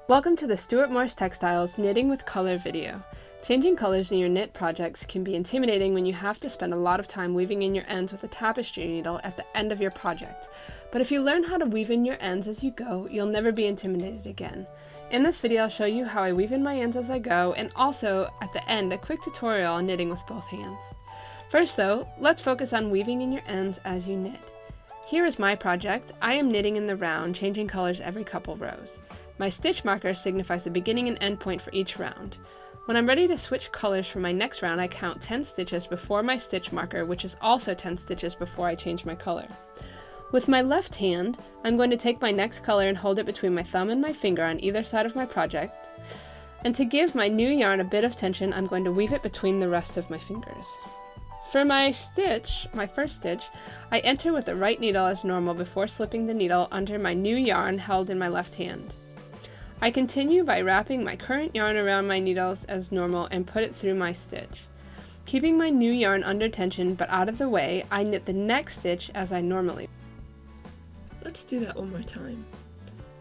Welcome to the Stuart Textiles Knitting with Color video. Changing colors in your knit projects can be intimidating when you have to spend a lot of time weaving in your ends with a tapestry needle at the end of your project. But if you learn how to weave in your ends as you go, you'll never be intimidated again. In this video, I'll show you how I weave in my ends as I go, and also, at the end, a quick tutorial on knitting with both hands. First though, let's focus on weaving in your ends as you knit. Here is my project. I am knitting in the round, changing colors every couple rows. My stitch marker signifies the beginning and end point for each round. When I'm ready to switch colors for my next round, I count 10 stitches before my stitch marker, which is also 10 stitches before I change my color. With my left hand, I'm going to take my next color and hold it between my thumb and my finger on either side of my project. And to give my new yarn a bit of tension, I'm going to weave it between the rest of my fingers. For my first stitch, I enter with the right needle as normal before slipping the needle under my new yarn held in my left hand. I continue by wrapping my current yarn around my needles as normal and put it through my stitch. Keeping my new yarn under tension but out of the way, I knit the next stitch as I normally. Let's do that one more time.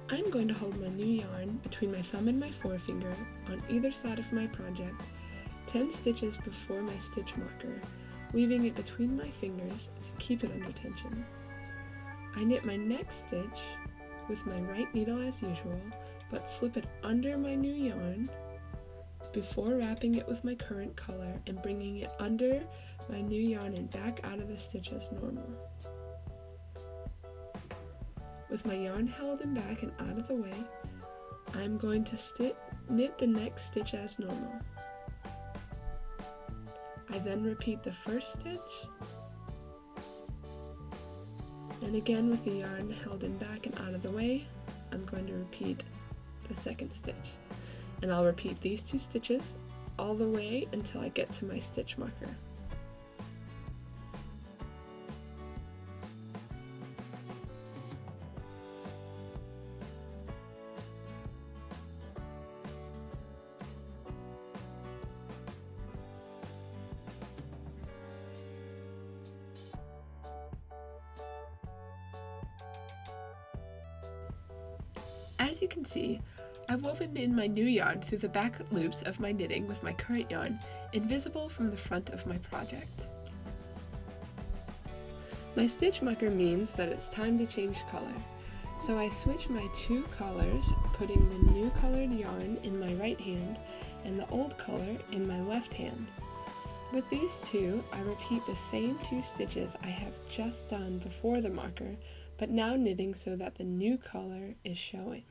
I'm going to hold my new yarn between my thumb and my forefinger on either side of my project, 10 stitches before my stitch marker, weaving it between my fingers to keep it under tension. I knit my next stitch with my right needle as usual, but slip it under my new yarn before wrapping it with my current color and bringing it under my new yarn and back out of the stitch as normal. With my yarn held in back and out of the way, I'm going to knit the next stitch as normal. I then repeat the first stitch, and again with the yarn held in back and out of the way, I'm going to repeat the second stitch. And I'll repeat these two stitches all the way until I get to my stitch marker. As you can see, I've woven in my new yarn through the back loops of my knitting with my current yarn, invisible from the front of my project. My stitch marker means that it's time to change color, so I switch my two colors, putting the new colored yarn in my right hand and the old color in my left hand. With these two, I repeat the same two stitches I have just done before the marker, but now knitting so that the new color is showing.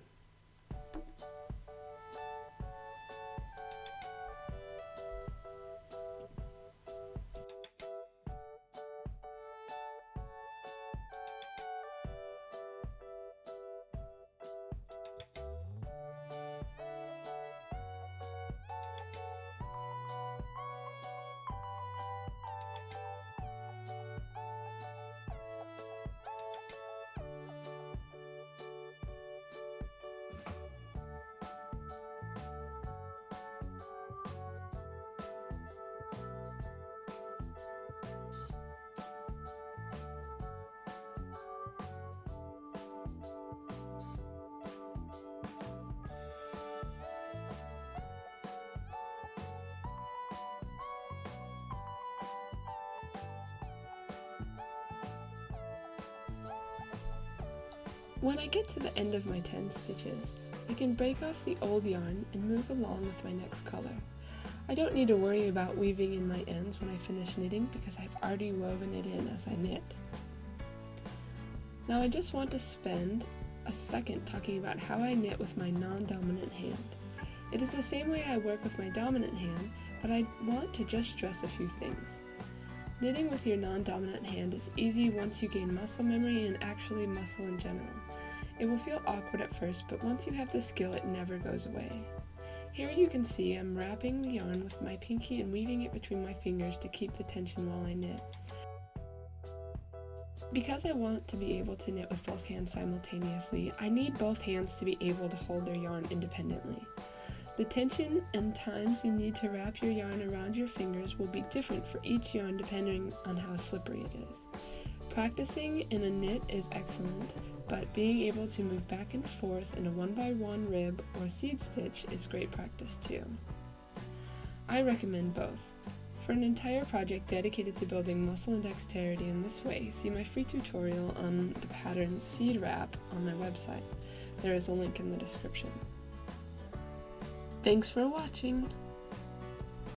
When I get to the end of my 10 stitches, I can break off the old yarn and move along with my next color. I don't need to worry about weaving in my ends when I finish knitting because I've already woven it in as I knit. Now I just want to spend a second talking about how I knit with my non-dominant hand. It is the same way I work with my dominant hand, but I want to just stress a few things. Knitting with your non-dominant hand is easy once you gain muscle memory and actually muscle in general. It will feel awkward at first, but once you have the skill, it never goes away. Here you can see I'm wrapping the yarn with my pinky and weaving it between my fingers to keep the tension while I knit. Because I want to be able to knit with both hands simultaneously, I need both hands to be able to hold their yarn independently. The tension and times you need to wrap your yarn around your fingers will be different for each yarn depending on how slippery it is. Practicing in a knit is excellent, but being able to move back and forth in a 1x1 rib or seed stitch is great practice too. I recommend both. For an entire project dedicated to building muscle and dexterity in this way, see my free tutorial on the pattern seed wrap on my website. There is a link in the description. Thanks for watching!